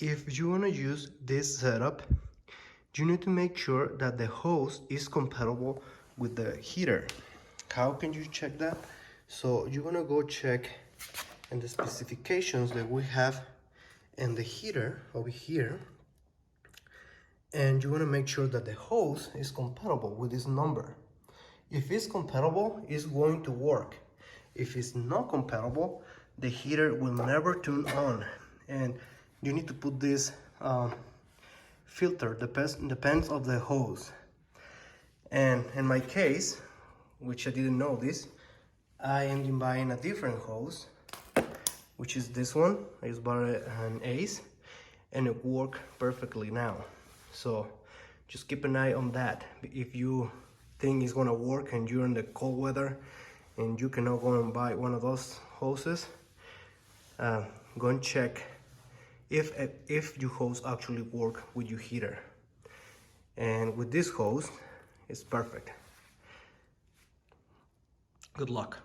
If you want to use this setup, you need to make sure that the hose is compatible with the heater. How can you check that? So you're gonna go check in the specifications that we have in the heater over here, and you wanna make sure that the hose is compatible with this number. If it's compatible, it's going to work. If it's not compatible, the heater will never turn on. And you need to put this filter, depends of the hose. And in my case, which I didn't know this, I am buying a different hose, which is this one. I just bought an Ace, and it worked perfectly now. So just keep an eye on that. If you think it's gonna work and you're in the cold weather and you cannot go and buy one of those hoses, go and check if your hose actually work with your heater. And with this hose, it's perfect. Good luck.